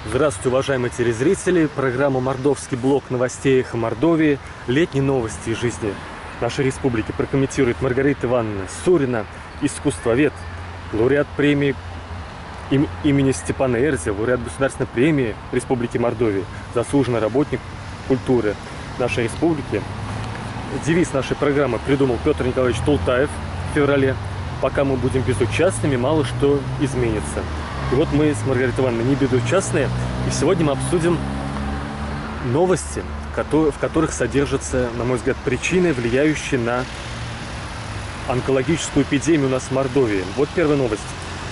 Здравствуйте, уважаемые телезрители. Программа «Мордовский блок новостей Эхо Мордовии». Летние новости из жизни нашей республики прокомментирует Маргарита Ивановна Сурина, искусствовед, лауреат премии имени Степана Эрзя, лауреат государственной премии Республики Мордовия, заслуженный работник культуры нашей республики. Девиз нашей программы придумал Петр Николаевич Тултаев в феврале. Пока мы будем безучастными, мало что изменится. И вот мы с Маргаритой Ивановной не безучастные, и сегодня мы обсудим новости, в которых содержатся, на мой взгляд, причины, влияющие на онкологическую эпидемию у нас в Мордовии. Вот первая новость.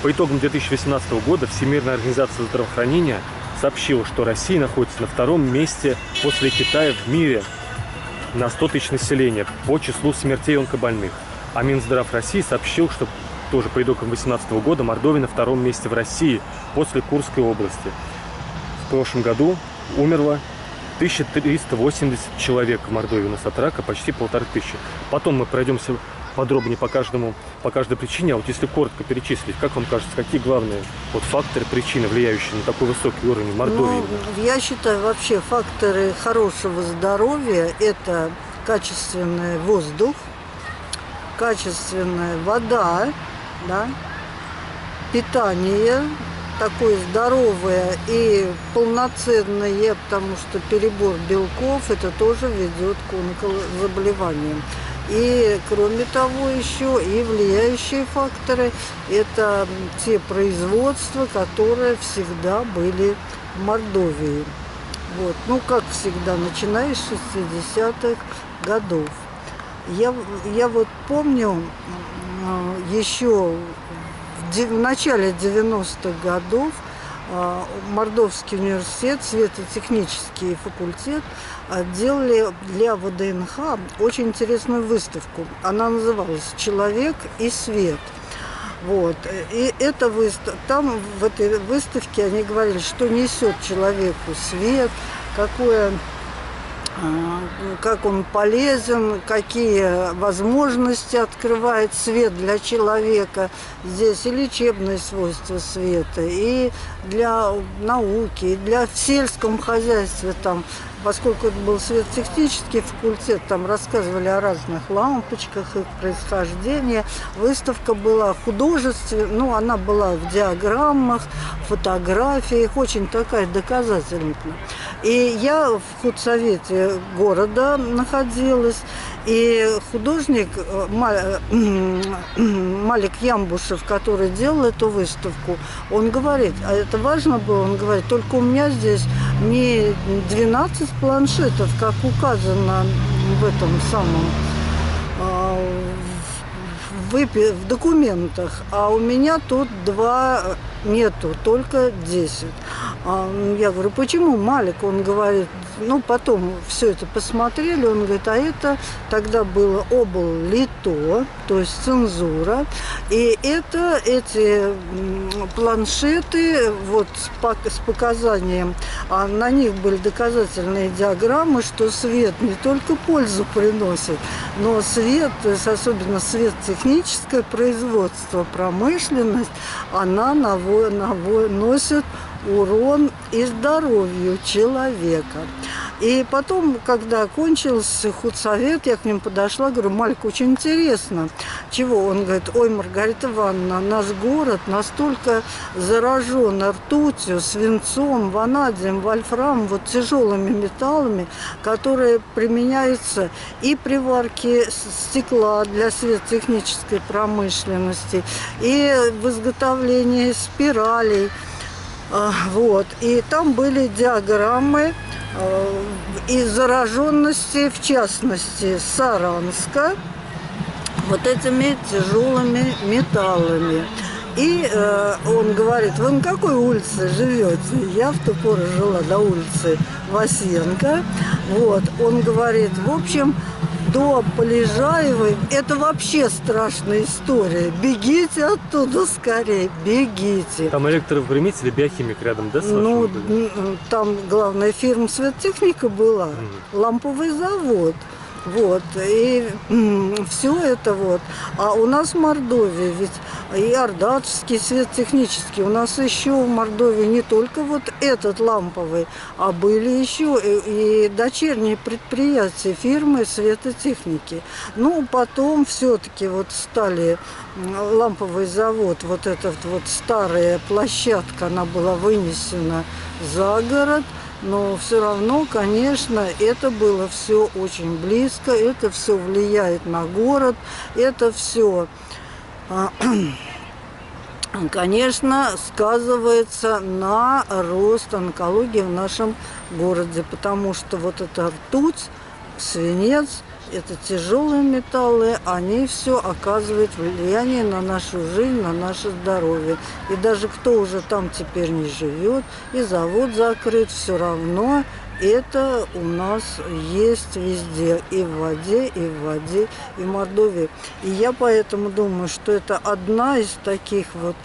По итогам 2018 года Всемирная организация здравоохранения сообщила, что Россия находится на втором месте после Китая в мире на 100 тысяч населения по числу смертей онкобольных. А Минздрав России сообщил, что тоже по итогам 2018 года Мордовия на втором месте в России после Курской области. В прошлом году умерло 1380 человек в Мордовии у нас от рака, почти 1500. Потом мы пройдемся подробнее по каждой причине. А вот если коротко перечислить, как вам кажется, какие главные факторы, причины, влияющие на такой высокий уровень в Мордовии? Я считаю, вообще факторы хорошего здоровья – это качественный воздух, качественная вода, да, питание такое здоровое и полноценное, потому что перебор белков это тоже ведет к онкозаболеваниям. И кроме того еще и влияющие факторы это те производства, которые всегда были в Мордовии. Вот. Ну, как всегда, начиная с 60-х годов. Я вот помню, еще в начале 90-х годов Мордовский университет, светотехнический факультет делали для ВДНХ очень интересную выставку. Она называлась «Человек и свет». Вот. И эта выставка, там в этой выставке они говорили, что несет человеку свет, как он полезен, какие возможности открывает свет для человека. Здесь и лечебные свойства света, и для науки, и в сельском хозяйстве. Там, поскольку это был светотехнический факультет, там рассказывали о разных лампочках, их происхождении. Выставка была художественная, она была в диаграммах, фотографиях, очень такая доказательная. И я в худсовете города находилась, и художник Малик Ямбушев, который делал эту выставку, он говорит, а это важно было, он говорит, только у меня здесь не 12 планшетов, как указано в этом самом в документах, а у меня тут 2 нету, только 10. Я говорю, почему, Малик? Он говорит, потом все это посмотрели, он говорит, а это тогда было облито, то есть цензура, и эти планшеты с показанием, на них были доказательные диаграммы, что свет не только пользу приносит, но свет, то есть особенно светотехническое производство, промышленность, она наносит урон и здоровью человека. И потом, когда кончился худсовет, я к ним подошла, говорю, Мальк, очень интересно. Чего? Он говорит, ой, Маргарита Ивановна, наш город настолько заражен ртутью, свинцом, ванадием, вольфрамом, тяжелыми металлами, которые применяются и при варке стекла для светотехнической промышленности, и в изготовлении спиралей. И там были диаграммы из зараженности, в частности, Саранска, этими тяжелыми металлами. И он говорит, вы на какой улице живете? Я в ту пору жила на улице Васенко. Он говорит, в общем, до Полежаевой это вообще страшная история. Бегите оттуда скорее, бегите. Там электровыпрямитель, биохимик рядом, да? Там главная фирма светотехника была, ламповый завод. Вот, и все это вот. А у нас в Мордовии ведь и Ардачевский свет технический. У нас еще в Мордовии не только вот этот ламповый, а были еще и дочерние предприятия, фирмы светотехники. Ну, потом все-таки вот стали ламповый завод, вот эта вот старая площадка, она была вынесена за город. Но все равно, конечно, это было все очень близко, это все влияет на город, это все, конечно, сказывается на рост онкологии в нашем городе, потому что вот эта ртуть, свинец, это тяжелые металлы, они все оказывают влияние на нашу жизнь, на наше здоровье. И даже кто уже там теперь не живет, и завод закрыт, все равно это у нас есть везде, и в воде, и в Мордовии. И я поэтому думаю, что это одна из таких вот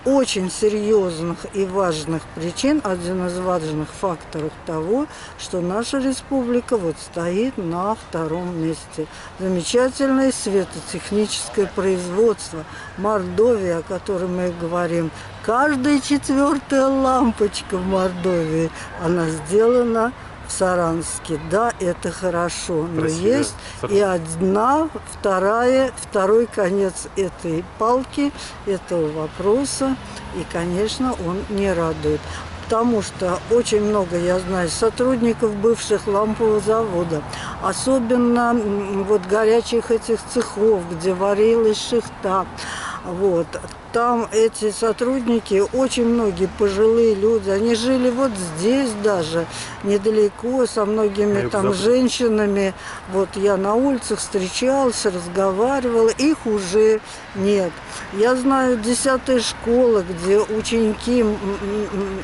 очень серьезных и важных причин, один из важных факторов того, что наша республика вот стоит на втором месте. Замечательное светотехническое производство. Мордовия, о которой мы говорим, каждая 4-я лампочка в Мордовии, она сделана в Саранске. Да, это хорошо, но Красиво. есть и второй конец этой палки, этого вопроса, и, конечно, он не радует. Потому что очень много, я знаю, сотрудников бывших лампового завода, особенно вот горячих этих цехов, где варилась шихта, вот. Там эти сотрудники, очень многие пожилые люди, они жили вот здесь даже, недалеко, со многими там женщинами. Вот я на улицах встречалась, разговаривала, их уже нет. Я знаю 10-е школы, где ученики,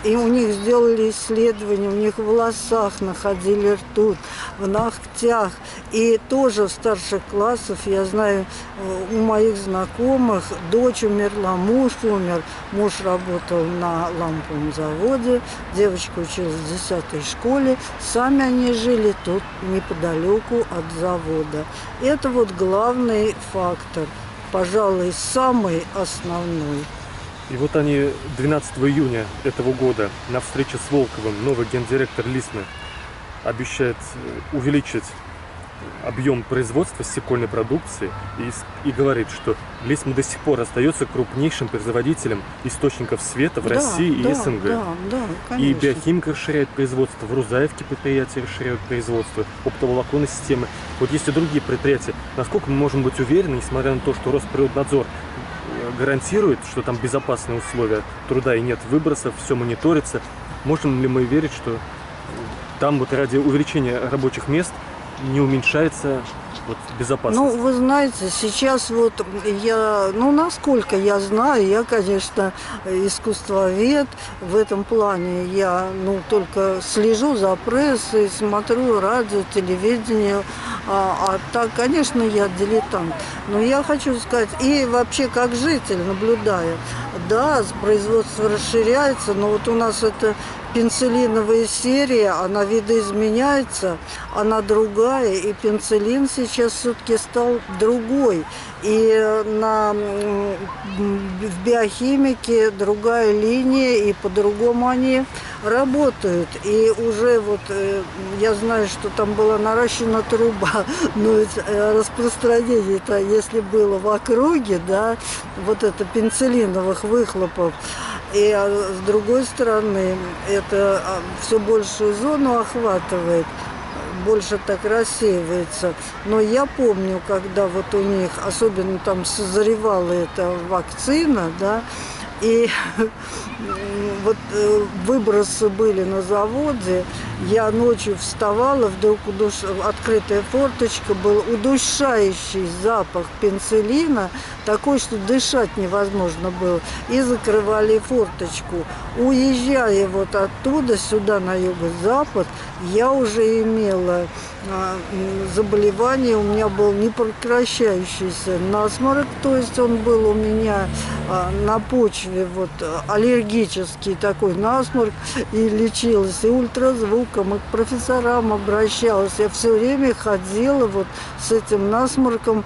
и у них сделали исследования, у них в волосах находили ртуть, в ногтях. И тоже в старших классах, я знаю, у моих знакомых дочь умерла, муж умер, муж работал на ламповом заводе, девочка училась в 10-й школе, сами они жили тут неподалеку от завода. Это вот главный фактор, пожалуй, самый основной. И вот они 12 июня этого года на встрече с Волковым, новый гендиректор Лисмы, обещает увеличить объем производства стекольной продукции и говорит, что Лисма до сих пор остается крупнейшим производителем источников света в России и СНГ. И биохимика расширяет производство, в Рузаевке предприятия расширяют производство, оптоволоконной системы. Вот есть и другие предприятия. Насколько мы можем быть уверены, несмотря на то, что Росприроднадзор гарантирует, что там безопасные условия труда и нет выбросов, все мониторится, можем ли мы верить, что там вот ради увеличения рабочих мест не уменьшается вот безопасность? Ну, вы знаете, сейчас вот я, ну, насколько я знаю, я, конечно, искусствовед. В этом плане я, ну, только слежу за прессой, смотрю радио, телевидение. А так, конечно, я дилетант. Но я хочу сказать, и вообще как житель, наблюдая, да, производство расширяется, но вот у нас это пенцилиновая серия, она видоизменяется, она другая, и пенцилин сейчас все-таки стал другой. И в биохимике другая линия, и по-другому они работают. И уже вот я знаю, что там была наращена труба, но распространение-то, если было в округе, да, вот это пенцилиновых выхлопов, и с другой стороны, это все большую зону охватывает, больше так рассеивается. Но я помню, когда вот у них, особенно там созревала эта вакцина, да, и вот выбросы были на заводе, я ночью вставала, вдруг открытая форточка, был удушающий запах пенцилина, такой, что дышать невозможно было. И закрывали форточку. Уезжая вот оттуда, сюда на юго-запад, я уже имела заболевание, у меня был непрекращающийся насморк, то есть он был у меня на почве вот аллергический такой насморк, и лечилась, и ультразвук наукам, и к профессорам обращалась. Я все время ходила вот с этим насморком,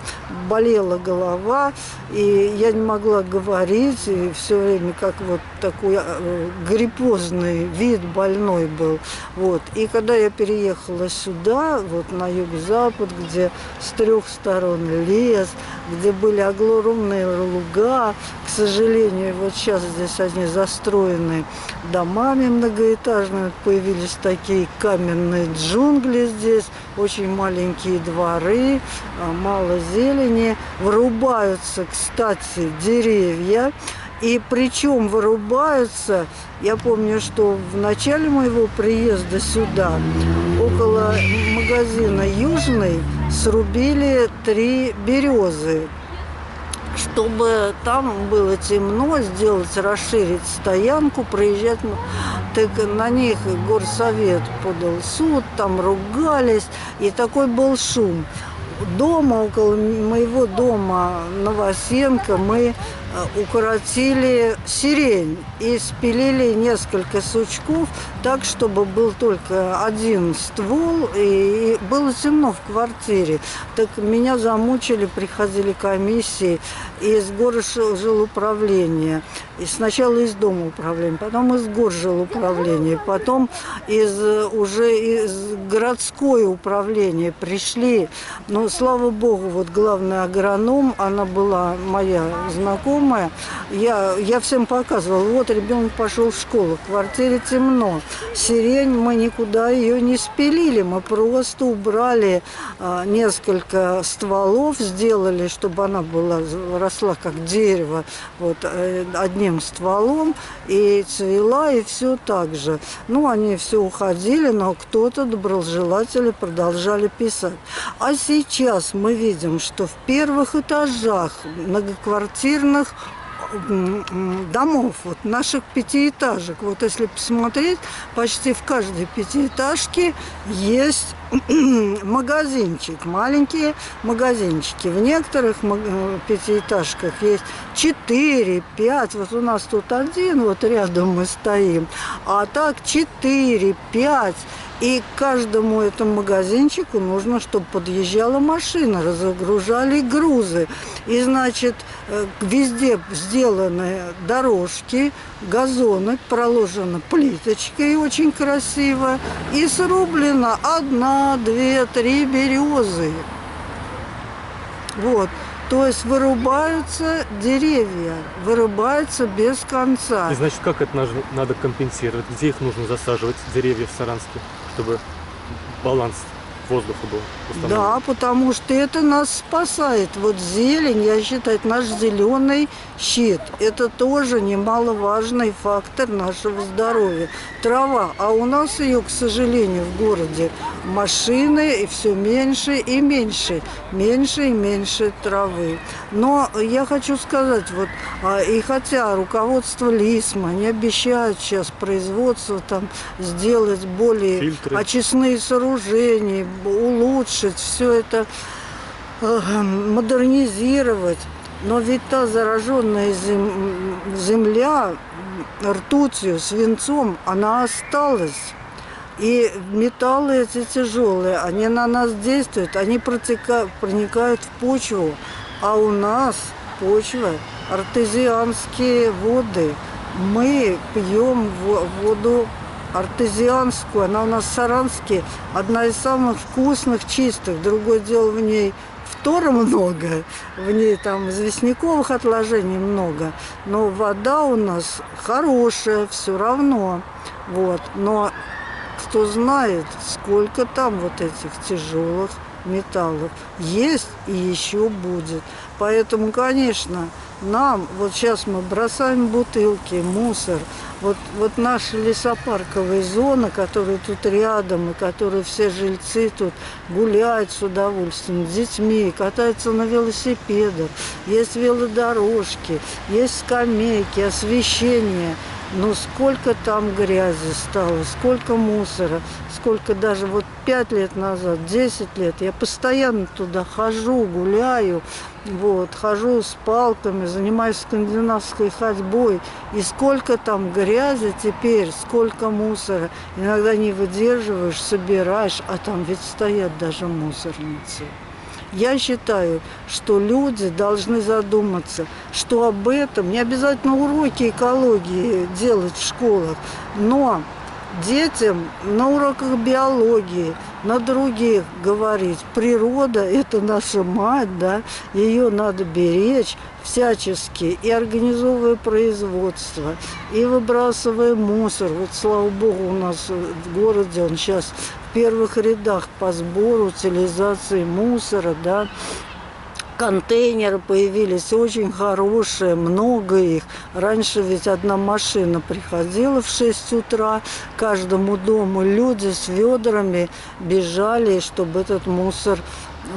болела голова, и я не могла говорить, и все время как вот такой гриппозный вид больной был. Вот. И когда я переехала сюда, вот на юг-запад, где с 3 сторон лес, где были огромные луга, к сожалению, вот сейчас здесь они застроены домами многоэтажными, появились такие каменные джунгли здесь, очень маленькие дворы, мало зелени, вырубаются, кстати, деревья. И причем вырубаются, я помню, что в начале моего приезда сюда около магазина «Южный» срубили 3 березы, чтобы там было темно, сделать, расширить стоянку, проезжать. Так на них горсовет подал суд, там ругались, и такой был шум. Дома, около моего дома Новосенко, мы укоротили сирень и спилили несколько сучков так, чтобы был только один ствол, и было темно в квартире. Так меня замучили, приходили комиссии из горжилуправления. И сначала из дома управления, потом из горжилуправления, потом уже из городское управление пришли. Но, слава богу, вот главный агроном, она была моя знакомая, я всем показывала, вот ребенок пошел в школу, в квартире темно, сирень мы никуда ее не спилили, мы просто убрали несколько стволов, сделали, чтобы она росла как дерево, вот одним стволом, и цвела, и все так же. Ну, они все уходили, но кто-то, доброжелатели, продолжали писать. А сейчас мы видим, что в первых этажах многоквартирных домов, вот наших пятиэтажек, вот если посмотреть, почти в каждой пятиэтажке есть магазинчик, маленькие магазинчики. В некоторых пятиэтажках есть 4, 5, вот у нас тут один, вот рядом мы стоим, а так 4, 5. И каждому этому магазинчику нужно, чтобы подъезжала машина, разгружали грузы. И, значит, везде сделаны дорожки, газоны, проложена плиточкой очень красиво. И срублено 1, 2, 3 березы. Вот. То есть вырубаются деревья, вырубаются без конца. И значит, как это надо компенсировать? Где их нужно засаживать, деревья в Саранске, чтобы баланс воздуха был восстановлен? Да, потому что это нас спасает. Вот зелень, я считаю, это наш зеленый щит. Это тоже немаловажный фактор нашего здоровья. Трава, а у нас ее, к сожалению, в городе машины, и все меньше и меньше, меньше и меньше травы. Но я хочу сказать, вот, и хотя руководство Лисма не обещает сейчас производство там сделать более фильтры, очистные сооружения, улучшить все это, модернизировать. Но ведь та зараженная земля ртутью, свинцом, она осталась. И металлы эти тяжелые, они на нас действуют, они проникают в почву. А у нас почва, артезианские воды. Мы пьем воду артезианскую, она у нас в Саранске одна из самых вкусных, чистых. Другое дело, в ней фтора много, в ней там известняковых отложений много, но вода у нас хорошая все равно. Вот. Но кто знает, сколько там вот этих тяжелых металлов есть и еще будет. Поэтому, конечно, нам, вот сейчас мы бросаем бутылки, мусор, вот наша лесопарковая зона, которая тут рядом, и которую все жильцы тут гуляют с удовольствием, с детьми, катаются на велосипедах, есть велодорожки, есть скамейки, освещение. Но сколько там грязи стало, сколько мусора, сколько даже вот 5 лет назад, 10 лет. Я постоянно туда хожу, гуляю, вот, хожу с палками, занимаюсь скандинавской ходьбой. И сколько там грязи теперь, сколько мусора. Иногда не выдерживаешь, собираешь, а там ведь стоят даже мусорницы. Я считаю, что люди должны задуматься, что об этом не обязательно уроки экологии делать в школах, но детям на уроках биологии, на других говорить. Природа – это наша мать, да, ее надо беречь всячески, и организовывая производство, и выбрасывая мусор. Вот, слава богу, у нас в городе он сейчас в первых рядах по сбору, утилизации мусора, да. Контейнеры появились очень хорошие, много их. Раньше ведь одна машина приходила в 6 утра к каждому дому. Люди с ведрами бежали, чтобы этот мусор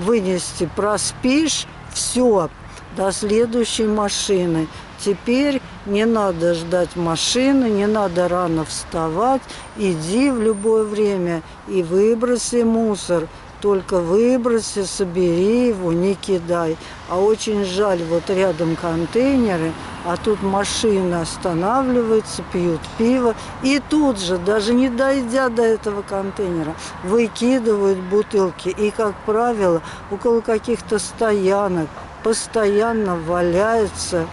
вынести. Проспишь – все, до следующей машины. Теперь не надо ждать машины, не надо рано вставать. Иди в любое время и выброси мусор. Только выброси, собери его, не кидай. А очень жаль, вот рядом контейнеры, а тут машины останавливаются, пьют пиво. И тут же, даже не дойдя до этого контейнера, выкидывают бутылки. И, как правило, около каких-то стоянок постоянно валяются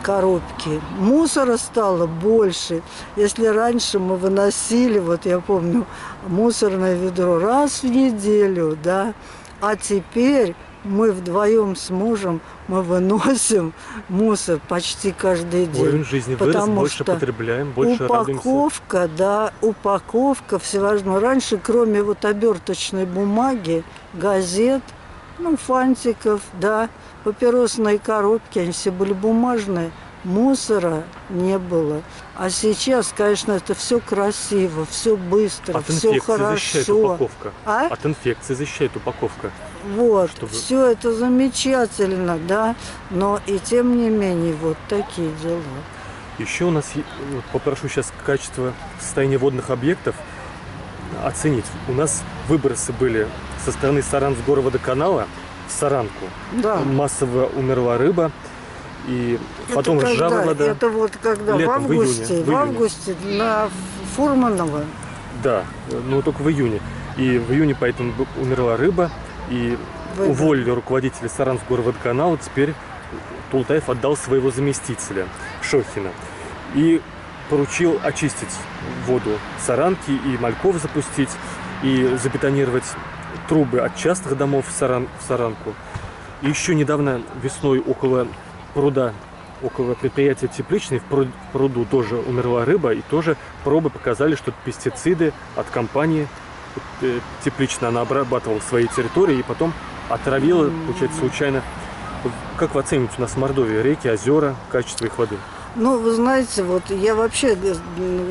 коробки. Мусора стало больше. Если раньше мы выносили, вот я помню, мусорное ведро раз в неделю, да, а теперь мы вдвоем с мужем мы выносим мусор почти каждый день. Уровень жизни вырос, больше потребляем, больше упаковка, радуемся. Да, упаковка всевозможного. Раньше, кроме вот оберточной бумаги, газет, ну, фантиков, да, папиросные коробки, они все были бумажные, мусора не было. А сейчас, конечно, это все красиво, все быстро, От все инфекции хорошо. защищает упаковка. А? От инфекции защищает упаковка. Вот, Чтобы... все это замечательно, да, но и тем не менее вот такие дела. Еще у нас, вот попрошу сейчас качество состояния водных объектов оценить. У нас выбросы были со стороны Сарансгорводоканала в Саранку. Да. Массово умерла рыба. И Это потом когда? ржавая вода. Это вот когда? Летом, в августе? в июне. В августе на Фурманова? Да, но только в июне. И в июне поэтому умерла рыба. И уволили руководителя Сарансгорводоканала. Теперь Тултаев отдал своего заместителя Шохина. И поручил очистить воду Саранки и мальков запустить. И забетонировать трубы от частных домов в Саранку. И еще недавно весной около пруда, около предприятия Тепличный, в пруду тоже умерла рыба. И тоже пробы показали, что пестициды от компании Тепличная, она обрабатывала свои территории и потом отравила, получается, случайно. Как вы оцените у нас в Мордовии реки, озера, качество их воды? Ну, вы знаете, вот я вообще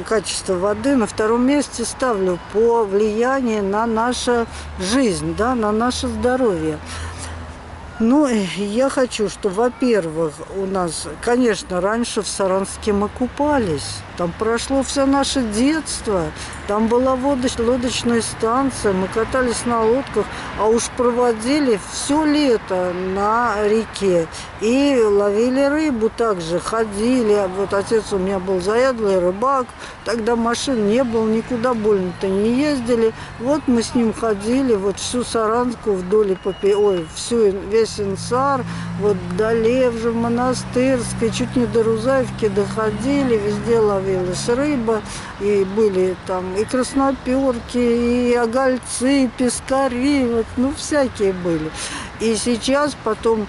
качество воды на втором месте ставлю по влиянию на нашу жизнь, да, на наше здоровье. Ну, я хочу, что, во-первых, у нас, конечно, раньше в Саранске мы купались. Там прошло все наше детство. Там была лодочная станция, мы катались на лодках, а уж проводили все лето на реке. И ловили рыбу также, ходили. Вот отец у меня был заядлый рыбак, тогда машин не было, никуда больно-то не ездили. Вот мы с ним ходили, вот всю Саранску вдоль весь Инсар, вот до Левжа, Монастырской, чуть не до Рузаевки доходили, везде ловилась рыба, и были там и красноперки, и огольцы, и пескари, вот, ну, всякие были. И сейчас потом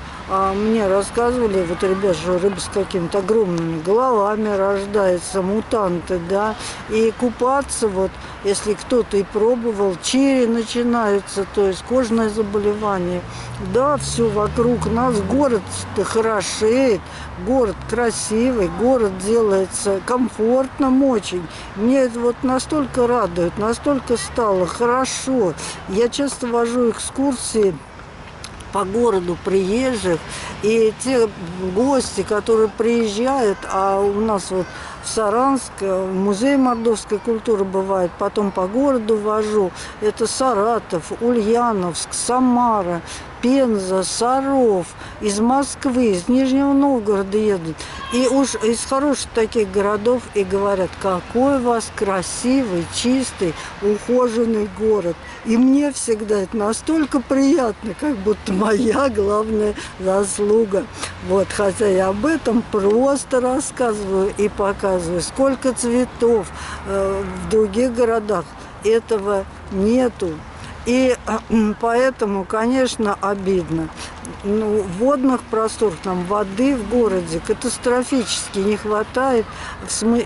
мне рассказывали, вот ребята, что рыба с какими-то огромными головами рождается, мутанты, да, и купаться, вот, если кто-то и пробовал, чири начинаются, то есть кожное заболевание. Да, все вокруг нас, город-то хорошеет, город красивый, город делается комфортным очень. Мне это вот настолько радует, настолько стало хорошо. Я часто вожу экскурсии по городу приезжих, и те гости, которые приезжают, а у нас вот в Саранск музей мордовской культуры бывает, потом по городу вожу, это Саратов, Ульяновск, Самара, Пенза, Саров, из Москвы, из Нижнего Новгорода едут. И уж из хороших таких городов и говорят, какой у вас красивый, чистый, ухоженный город. И мне всегда это настолько приятно, как будто моя главная заслуга. Вот, хотя я об этом просто рассказываю и показываю, сколько цветов в других городах этого нету. И поэтому, конечно, обидно. Ну, водных просторов, там воды в городе катастрофически не хватает.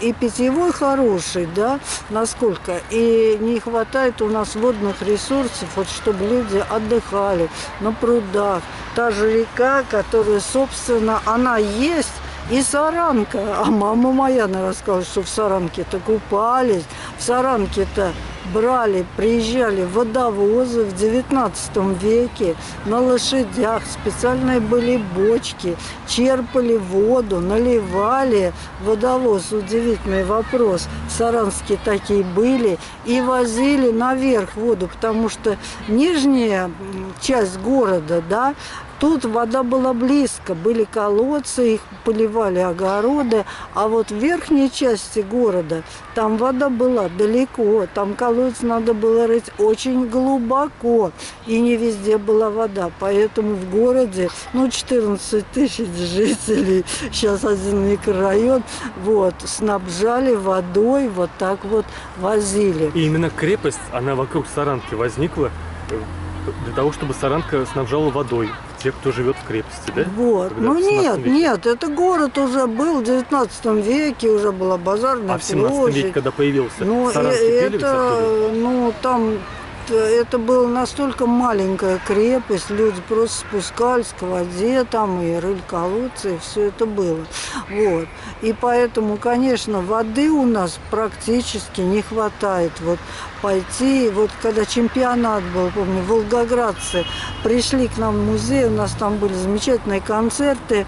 И питьевой хороший, да, насколько. И не хватает у нас водных ресурсов, вот, чтобы люди отдыхали на прудах. Та же река, которая, собственно, она есть, и Саранка. А мама моя, наверное, сказала, что в Саранке-то купались, в Саранке-то приезжали водовозы в 19 веке на лошадях, специальные были бочки, черпали воду, наливали. Водовоз, удивительный вопрос, в Саранске такие были, и возили наверх воду, потому что нижняя часть города, да, тут вода была близко, были колодцы, их поливали огороды, а вот в верхней части города там вода была далеко, там колодец надо было рыть очень глубоко, и не везде была вода, поэтому в городе, 14 тысяч жителей, сейчас один микрорайон, вот, снабжали водой, вот так вот возили. И именно крепость, она вокруг Саранки возникла для того, чтобы Саранка снабжала водой тех, кто живет в крепости, да? Вот. Когда Ну в 17 веке. нет, это город уже был в 19 веке, уже была базарная А в 17 веке, площадь. когда появился Ну, Саранский пелевец оттуда? там это была настолько маленькая крепость, люди просто спускались к воде, там и рыли колодцы, и все это было. Вот. И поэтому, конечно, воды у нас практически не хватает. Вот пойти, вот когда чемпионат был, помню, волгоградцы пришли к нам в музей, у нас там были замечательные концерты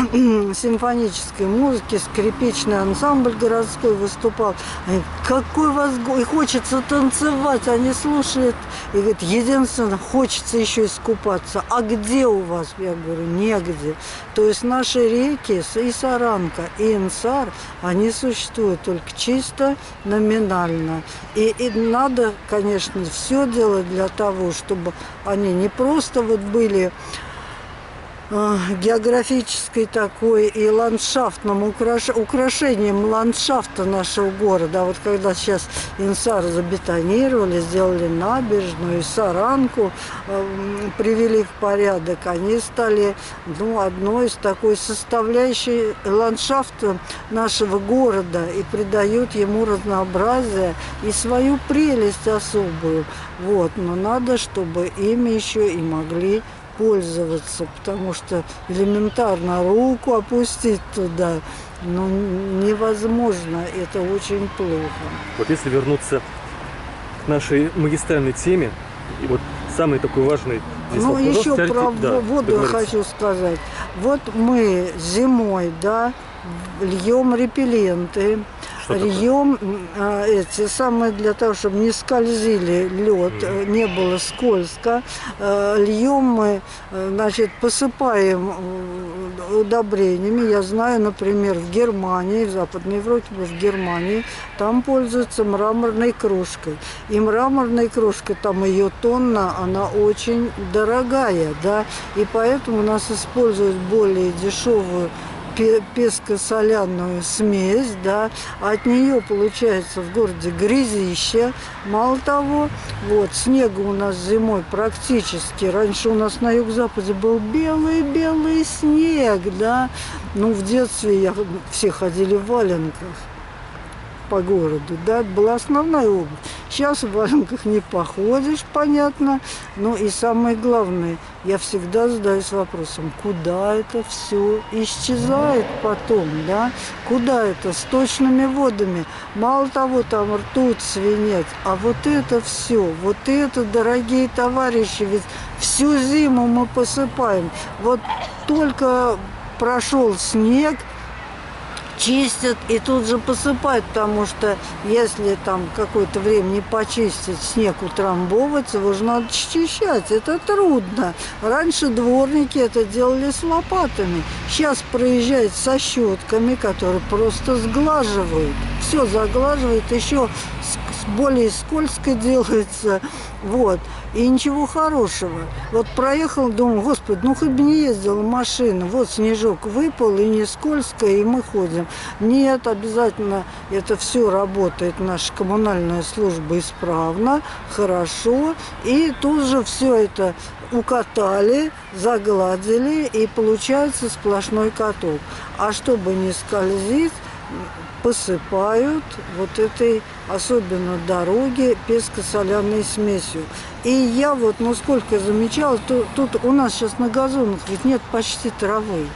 симфонической музыки, скрипичный ансамбль городской выступал. Они, какой у вас и хочется танцевать, они слушают, и говорят, единственное, хочется еще искупаться. А где у вас? Я говорю, негде. То есть наши реки, и Саранка, и Инсар, они существуют только чисто номинально. И надо, конечно, все делать для того, чтобы они не просто вот были географической такой и ландшафтным украшением ландшафта нашего города. А вот когда сейчас Инсар забетонировали, сделали набережную и Саранку привели в порядок, они стали одной из такой составляющей ландшафта нашего города и придают ему разнообразие и свою прелесть особую. Вот. Но надо, чтобы ими еще и могли пользоваться, потому что элементарно руку опустить туда, невозможно, это очень плохо. Вот если вернуться к нашей магистральной теме, и вот самый такой важный здесь вопрос, еще про воду я хочу сказать. Вот мы зимой, льем репелленты, льем эти самые для того, чтобы не скользили лед, не было скользко. Льем мы, посыпаем удобрениями. Я знаю, например, в Германии, в Западной Европе, в Германии, там пользуются мраморной крошкой. И мраморная крошка, там ее тонна, она очень дорогая, и поэтому у нас используют более дешевую песко-соляную смесь, от нее получается в городе грязище. Мало того, снега у нас зимой практически, раньше у нас на юго-западе был белый-белый снег, в детстве все ходили в валенках. по городу, да, это была основная обувь. Сейчас в валенках не походишь, понятно. Ну и самое главное, я всегда задаюсь вопросом, куда это все исчезает потом, да? Куда это? Сточными водами. Мало того, там ртуть, свинец, а вот это все, вот это, дорогие товарищи, ведь всю зиму мы посыпаем. Вот только прошел снег, чистят и тут же посыпают, потому что если там какое-то время не почистить, снег утрамбовывается, его же надо счищать, это трудно. Раньше дворники это делали с лопатами, сейчас проезжают со щетками, которые просто сглаживают, все заглаживают, еще более скользко делается, вот. И ничего хорошего. Вот проехал, думаю, господи, ну хоть бы не ездила машина. Вот снежок выпал, и не скользко, и мы ходим. Нет, обязательно это все работает. Наша коммунальная служба исправно, хорошо. И тут же все это укатали, загладили, и получается сплошной каток. А чтобы не скользить, посыпают вот этой, особенно дороги, песко-соляной смесью. И я вот, ну сколько замечала, тут у нас сейчас на газонах ведь нет почти травы.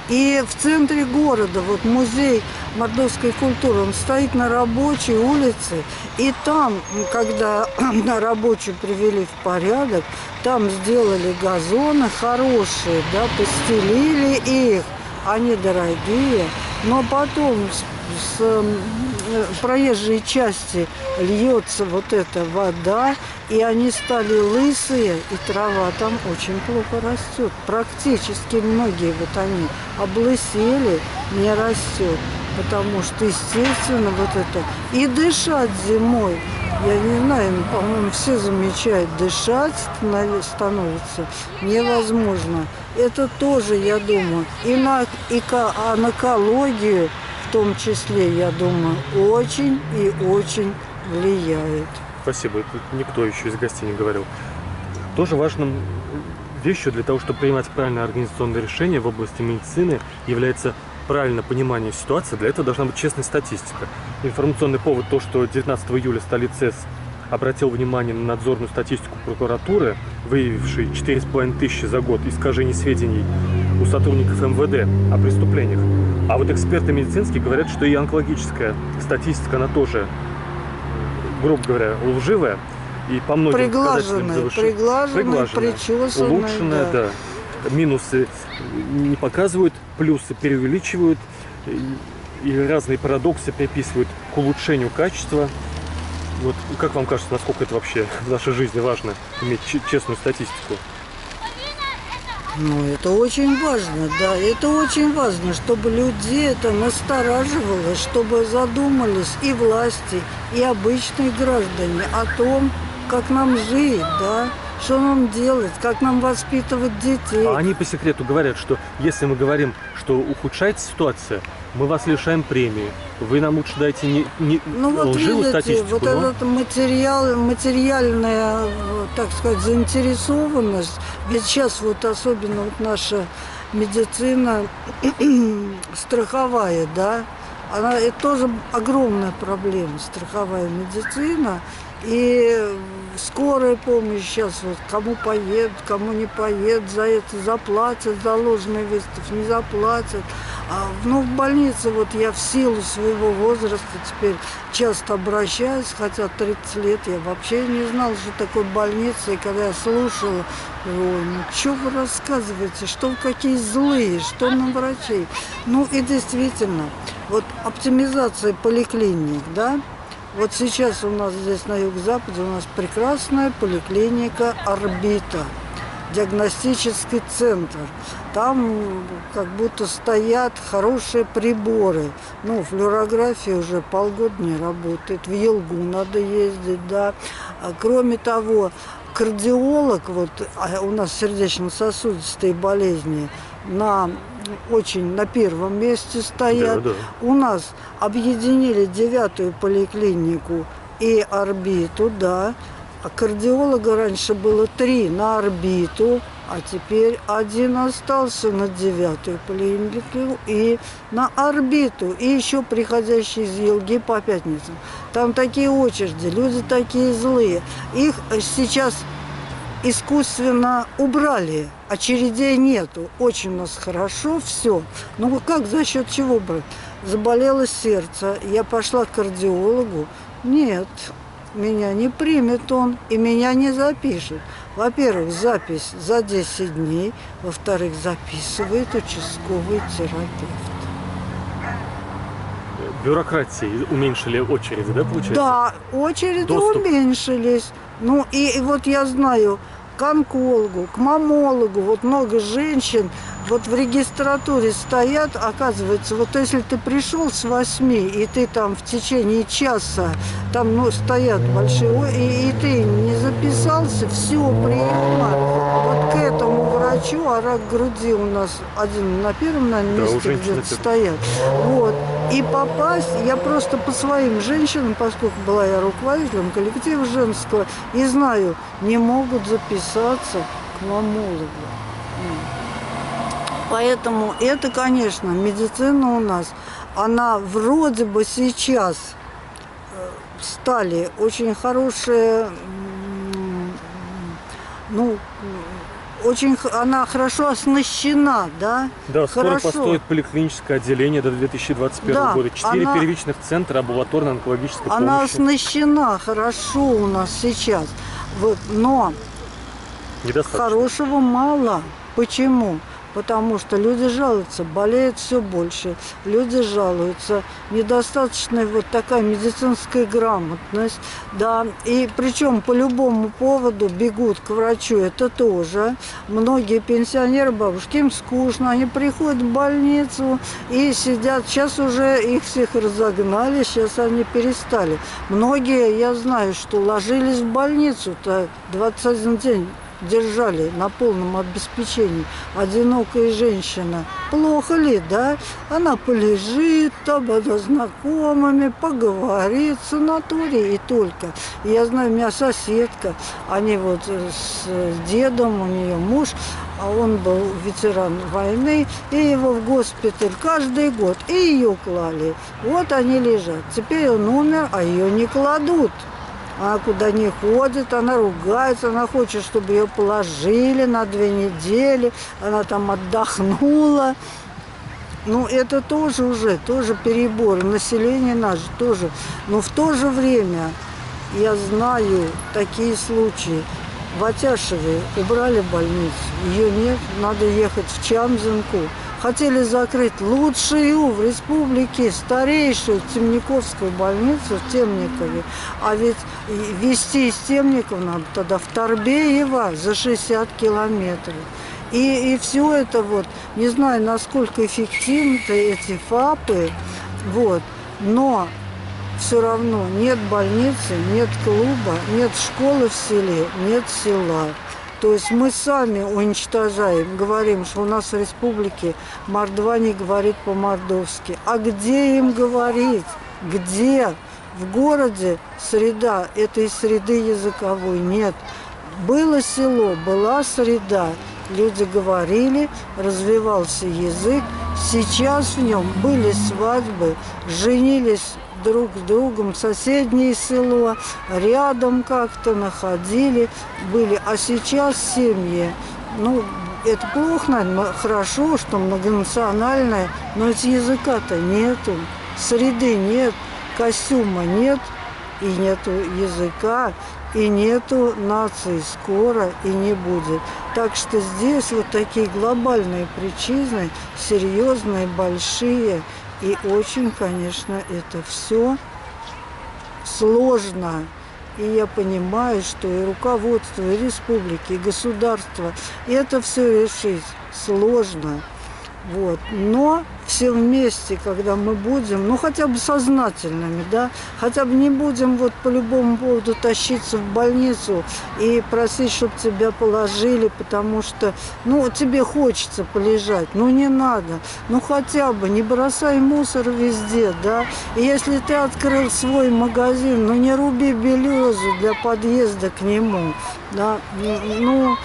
И в центре города, вот музей мордовской культуры, он стоит на рабочей улице, и там, когда на рабочую привели в порядок, там сделали газоны хорошие, да, постелили их, они дорогие, но потом с проезжей части льется вот эта вода, и они стали лысые, и трава там очень плохо растет. Практически многие вот они облысели, не растет, потому что, естественно, вот это. И дышать зимой, я не знаю, по-моему, все замечают, дышать становится невозможно. Это тоже, я думаю, и на экологию, в том числе, я думаю, очень и очень влияет. Спасибо. Тут никто еще из гостей не говорил. Тоже важным вещью для того, чтобы принимать правильное организационное решение в области медицины, является правильное понимание ситуации. Для этого должна быть честная статистика. Информационный повод то, что 19 июля Столицес обратил внимание на надзорную статистику прокуратуры, выявившей 4,5 тысячи за год искажений сведений у сотрудников МВД о преступлениях. А вот эксперты медицинские говорят, что и онкологическая статистика, она тоже, грубо говоря, лживая. И по многим показателям приглаженная, причесанная, улучшенная, да. Минусы не показывают, плюсы преувеличивают, и разные парадоксы приписывают к улучшению качества. Вот как вам кажется, насколько это вообще в нашей жизни важно, иметь честную статистику? Ну, это очень важно, да, это очень важно, чтобы людей это настораживало, чтобы задумались и власти, и обычные граждане о том, как нам жить, да, что нам делать, как нам воспитывать детей. А они по секрету говорят, что если мы говорим, что ухудшается ситуация, мы вас лишаем премии. Вы нам лучше дайте ну, вот лживую видите, статистику. Вот этот материальная, так сказать, заинтересованность. Ведь сейчас вот особенно вот наша медицина страховая, да, это тоже огромная проблема, страховая медицина. И скорая помощь сейчас, вот, кому поедут, кому не поедут, за это заплатят, за ложный выступ, не заплатят. Ну, в больнице вот я в силу своего возраста теперь часто обращаюсь, хотя 30 лет я вообще не знала, что такое больница. И когда я слушала, ой, ну что вы рассказываете, что вы какие злые, что на врачей. Ну и действительно, вот оптимизация поликлиник, да, вот сейчас у нас здесь на юго-западе у нас прекрасная поликлиника «Орбита», диагностический центр. Там как будто стоят хорошие приборы. Ну, флюорография уже полгода не работает. В Елгу надо ездить, да. Кроме того, кардиолог, вот у нас сердечно-сосудистые болезни, очень на первом месте стоят. Да, да. У нас объединили 9-ю поликлинику и «Орбиту», да. А кардиолога раньше было 3 на «Орбиту», А теперь один остался на 9-ю клинику и на орбиту. И еще приходящие из Елги по пятницам. Там такие очереди, люди такие злые. Их сейчас искусственно убрали. Очередей нету. Очень у нас хорошо все. Ну как, за счет чего брать? Заболело сердце. Я пошла к кардиологу. Нет, меня не примет он и меня не запишет. Во-первых, запись за 10 дней. Во-вторых, записывает участковый терапевт. Бюрократии уменьшили очереди, да, получается? Да, очереди Доступ. уменьшились. Ну и вот я знаю, к онкологу, к мамологу, вот много женщин вот в регистратуре стоят, оказывается, вот если ты пришел с 8, и ты там в течение часа, там стоят большие, и ты не записался, все, приема, вот к этому врачу, а рак груди у нас один на первом, наверное, Да, у месте женщин где-то это- стоят. Вот. И попасть, я просто по своим женщинам, поскольку была я руководителем коллектива женского, и знаю, не могут записаться к мамологу. Поэтому это, конечно, медицина у нас, она вроде бы сейчас стали очень хорошие, ну, она хорошо оснащена, да? Да, скоро Хорошо. построят поликлиническое отделение до 2021 Да, года. 4 она- первичных центра амбулаторно-онкологической Она помощи. оснащена хорошо у нас сейчас. Вот, но Недостаточно. хорошего мало. Почему? Потому что люди жалуются, болеет все больше. Люди жалуются. Недостаточная вот такая медицинская грамотность. Да. И причем по любому поводу бегут к врачу. Это тоже. Многие пенсионеры, бабушки, им скучно. Они приходят в больницу и сидят. Сейчас уже их всех разогнали. Сейчас они перестали. Многие, я знаю, что ложились в больницу-то 21 день. Держали на полном обеспечении. Одинокая женщина. Плохо ли, да? Она полежит, там она знакомыми, поговорит, в санатории и только. Я знаю, у меня соседка, они вот с дедом, у нее муж, а он был ветеран войны, и его в госпиталь каждый год, и ее клали. Вот они лежат. Теперь он умер, а ее не кладут. Она куда не ходит, она ругается, она хочет, чтобы ее положили на 2 недели, она там отдохнула. Ну, это тоже уже, тоже перебор. Население наше тоже. Но в то же время я знаю такие случаи. В Атяшеве убрали больницу, ее нет, надо ехать в Чамзинку. Хотели закрыть лучшую в республике, старейшую Темниковскую больницу в Темникове. А ведь везти из Темникова надо тогда в Торбеево за 60 километров. И все это вот, не знаю, насколько эффективны эти ФАПы, вот, но все равно нет больницы, нет клуба, нет школы в селе, нет села. То есть мы сами уничтожаем, говорим, что у нас в республике мордва не говорит по-мордовски. А где им говорить? Где? В городе среда, этой среды языковой нет. Было село, была среда, люди говорили, развивался язык. Сейчас в нем были свадьбы, женились друг с другом, соседнее село, рядом как-то находили, были. А сейчас семьи, ну, это плохо, наверное, хорошо, что многонациональное, но ведь языка-то нету, среды нет, костюма нет, и нету языка, и нету нации скоро, и не будет. Так что здесь вот такие глобальные причины, серьезные, большие. И очень, конечно, это все сложно. И я понимаю, что и руководство, и республики, и государство это все решить сложно. Вот. Но все вместе, когда мы будем, ну хотя бы сознательными, да, хотя бы не будем вот по любому поводу тащиться в больницу и просить, чтобы тебя положили, потому что, ну, тебе хочется полежать, ну не надо, ну хотя бы не бросай мусор везде, да, и если ты открыл свой магазин, ну не руби березы, базу для подъезда к нему. Да? Ну,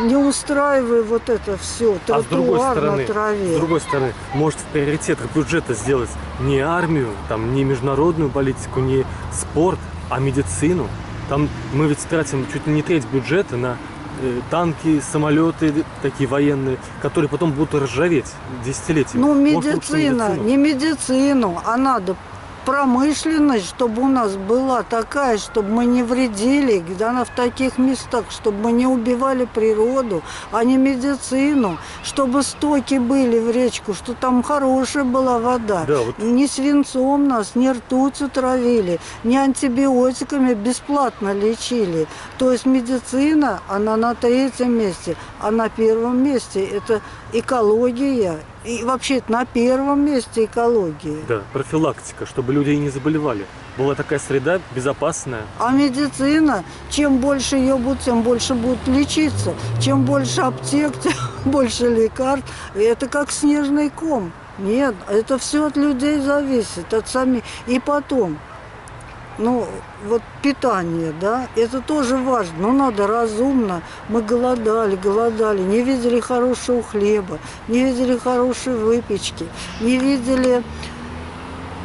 не устраивай вот это все, А тротуар на с траве. другой стороны, может в приоритетах бюджета сделать не армию, там, не международную политику, не спорт, а медицину. Там мы ведь тратим чуть ли не треть бюджета на танки, самолеты такие военные, которые потом будут ржаветь десятилетиями. Ну, Может, лучше медицина, медицину? не медицину, а надо промышленность, чтобы у нас была такая, чтобы мы не вредили, где она в таких местах, чтобы мы не убивали природу, а не медицину, чтобы стоки были в речку, что там хорошая была вода. Да, вот. Не свинцом нас, не ртутью травили, не антибиотиками бесплатно лечили. То есть медицина, она на третьем месте, а на первом месте это экология. И вообще на первом месте экология. Да, профилактика, чтобы люди не заболевали. Была такая среда безопасная. А медицина, чем больше ее будет, тем больше будет лечиться. Чем больше аптек, тем больше лекарств. И это как снежный ком. Нет, это все от людей зависит, от самих. И потом, ну, вот питание, да, это тоже важно, но надо разумно. Мы голодали, не видели хорошего хлеба, не видели хорошей выпечки, не видели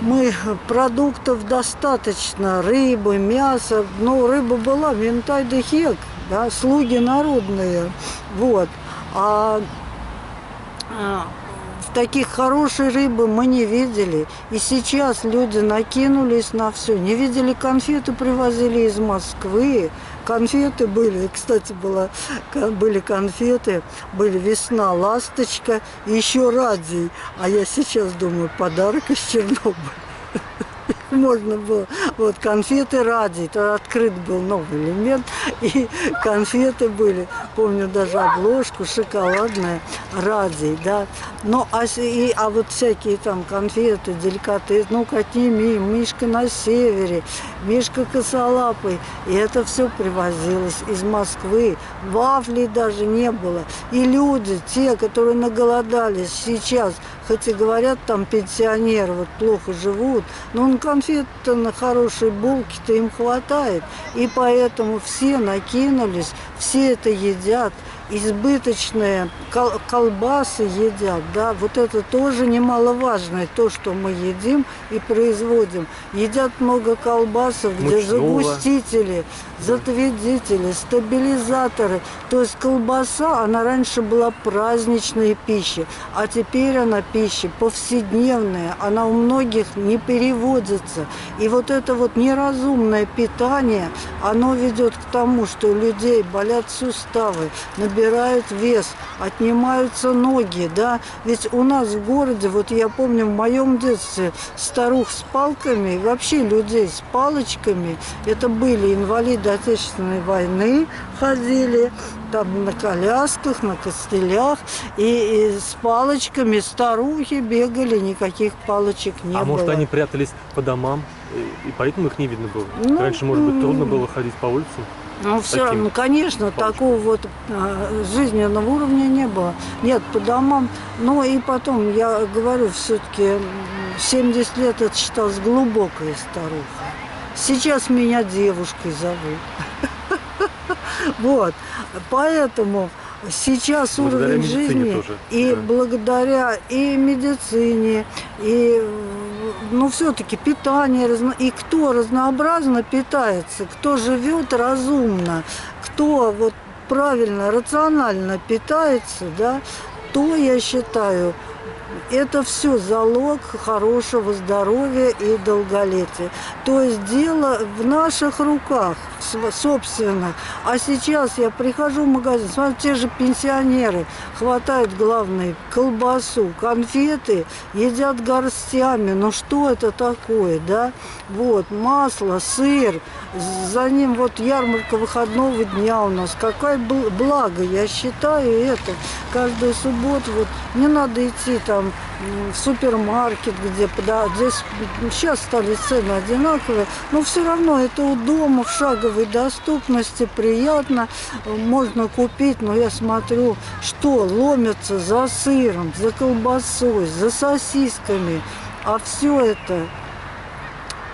мы продуктов достаточно, рыбы, мяса. Ну, рыба была, ментай да хек, да, слуги народные, вот. Таких хорошей рыбы мы не видели. И сейчас люди накинулись на все. Не видели конфеты, привозили из Москвы. Конфеты были, кстати, были конфеты, были весна, ласточка, и еще радий. А я сейчас думаю, подарок из Чернобыля. Можно было. Вот конфеты радий. Это открыт был новый элемент. И конфеты были. Помню даже обложку шоколадная радий. Да. Ну, а вот всякие там конфеты, деликатесы. Ну, какие Мишка на севере, Мишка косолапый. И это все привозилось из Москвы. Вафлей даже не было. И люди, те, которые наголодались сейчас, хоть и говорят, там пенсионеры вот плохо живут, но на конфеты, на хорошие булки-то им хватает. И поэтому все накинулись, все это едят. Избыточные колбасы едят, да, вот это тоже немаловажное, то, что мы едим и производим. Едят много колбасов, где мучного. загустители, затвердители, стабилизаторы. То есть колбаса, она раньше была праздничной пищей, а теперь она пища повседневная, она у многих не переводится. И вот это вот неразумное питание, оно ведет к тому, что у людей болят суставы, набирают вес, отнимаются ноги, да. Ведь у нас в городе, вот я помню в моем детстве, старух с палками, вообще людей с палочками, это были инвалиды Отечественной войны, ходили там на колясках, на костылях, и с палочками старухи бегали, никаких палочек не было. А может, они прятались по домам, и поэтому их не видно было? Ну, Раньше, может быть, трудно было ходить по улицам? Ну, все таким равно, конечно, палочкам. такого вот жизненного уровня не было. Нет, по домам. Но и потом, я говорю, все-таки 70 лет это считалось глубокая старуха. Сейчас меня девушкой зовут. Вот. Поэтому сейчас Благодаря уровень медицине жизни тоже, и да. благодаря и медицине, и ну все-таки питание, и кто разнообразно питается, кто живет разумно, кто вот правильно, рационально питается, да, то, я считаю, это все залог хорошего здоровья и долголетия. То есть дело в наших руках, собственно. А сейчас я прихожу в магазин, смотрю, те же пенсионеры хватают, главное, колбасу, конфеты, едят горстями. Ну что это такое, да? Вот, масло, сыр, за ним вот ярмарка выходного дня у нас. Какое благо, я считаю это. Каждую субботу вот не надо идти там в супермаркет, где здесь сейчас стали цены одинаковые, но все равно это у дома в шаговой доступности, приятно, можно купить, но я смотрю, что ломятся за сыром, за колбасой, за сосисками, а все это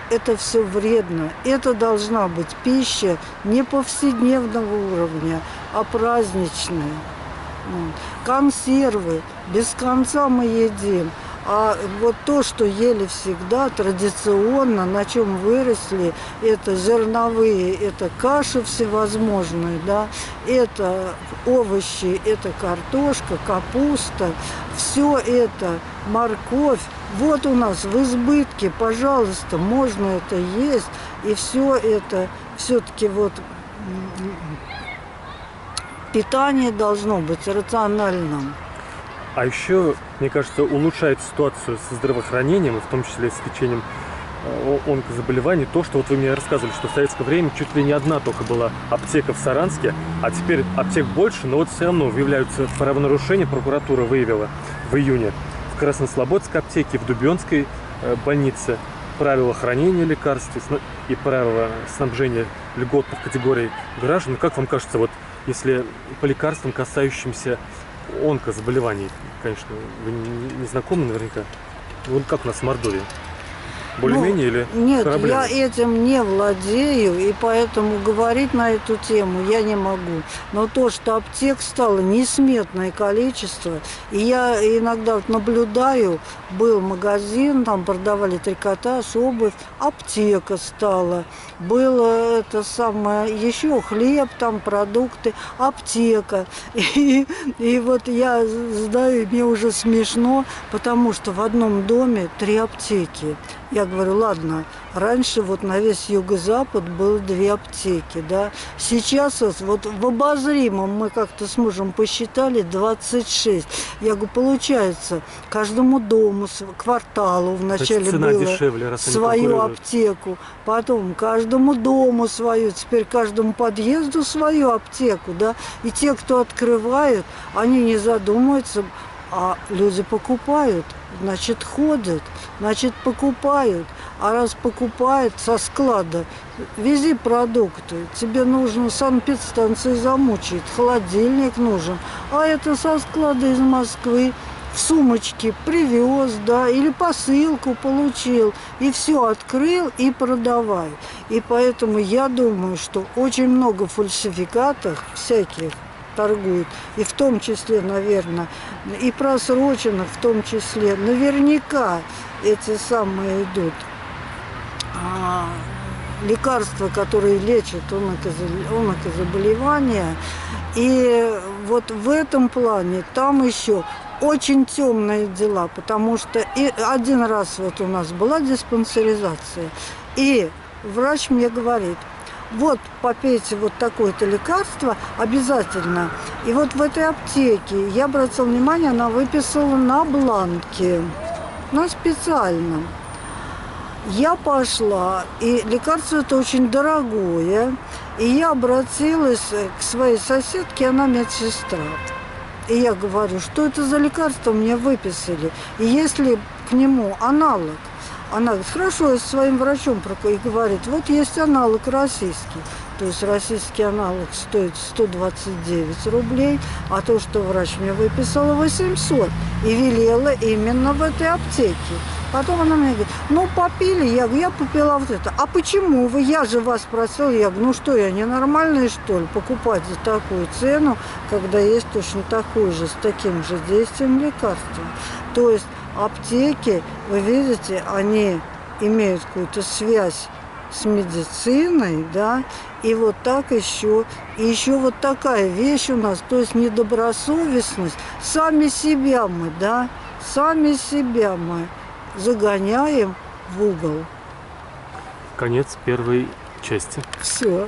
это все вредно. Это должна быть пища не повседневного уровня, а праздничная. Консервы без конца мы едим. А вот то, что ели всегда, традиционно, на чем выросли, это зерновые, это каши всевозможные, да, это овощи, это картошка, капуста, все это, морковь. Вот у нас в избытке, пожалуйста, можно это есть. И все это все-таки вот питание должно быть рациональным. А еще, мне кажется, улучшает ситуацию со здравоохранением, и в том числе с лечением онкозаболеваний, то, что вот вы мне рассказывали, что в советское время чуть ли не одна только была аптека в Саранске, а теперь аптек больше, но вот все равно выявляются правонарушения, прокуратура выявила в июне в Краснослободской аптеке, в Дубенской больнице правила хранения лекарств и правила снабжения льготных категорий граждан. Как вам кажется, вот если по лекарствам, касающимся онкозаболеваний, конечно, вы не знакомы наверняка. Вот как у нас в Мордовии? Более-менее или Нет, проблемы? я этим не владею, и поэтому говорить на эту тему я не могу. Но то, что аптек стало несметное количество, и я иногда вот наблюдаю, был магазин, там продавали трикотаж, обувь, аптека стала. Было это самое, еще хлеб, там продукты, аптека. И вот я знаю, мне уже смешно, потому что в одном доме 3 аптеки. Я говорю, ладно, раньше вот на весь юго-запад было 2 аптеки, да. Сейчас вот в обозримом мы как-то с мужем посчитали 26. Я говорю, получается, каждому дому, кварталу вначале цена было дешевле, раз они свою конкурируют. аптеку, потом каждому дому свою, теперь каждому подъезду свою аптеку, да. И те, кто открывают, они не задумываются, а люди покупают, значит, ходят, значит, покупают. А раз покупают со склада, вези продукты. Тебе нужно санэпидстанции замучить, холодильник нужен. А это со склада из Москвы в сумочке привез, да, или посылку получил. И все открыл и продавай. И поэтому я думаю, что очень много фальсификатов всяких торгуют, и в том числе, наверное, и просроченных в том числе, наверняка эти самые идут лекарства, которые лечат онкозаболевания. И вот в этом плане там еще очень темные дела, потому что и один раз вот у нас была диспансеризация, и врач мне говорит, вот попейте вот такое-то лекарство обязательно. И вот в этой аптеке, я обратила внимание, она выписала на бланке, на специальном. Я пошла, и лекарство это очень дорогое, и я обратилась к своей соседке, она медсестра. И я говорю, что это за лекарство мне выписали, и если к нему аналог. Она говорит, хорошо, я со своим врачом и говорит, вот есть аналог российский. То есть российский аналог стоит 129 рублей, а то, что врач мне выписала, 800. И велела именно в этой аптеке. Потом она мне говорит, ну попили, я говорю, я попила вот это. А почему вы, я же вас просила, я говорю, ну что, я ненормальная что ли, покупать за такую цену, когда есть точно такое же, с таким же действием лекарства. То есть аптеки, вы видите, они имеют какую-то связь с медициной, да, и вот так еще, и еще вот такая вещь у нас, то есть недобросовестность, сами себя мы, да, сами себя мы загоняем в угол. Конец первой части. Все.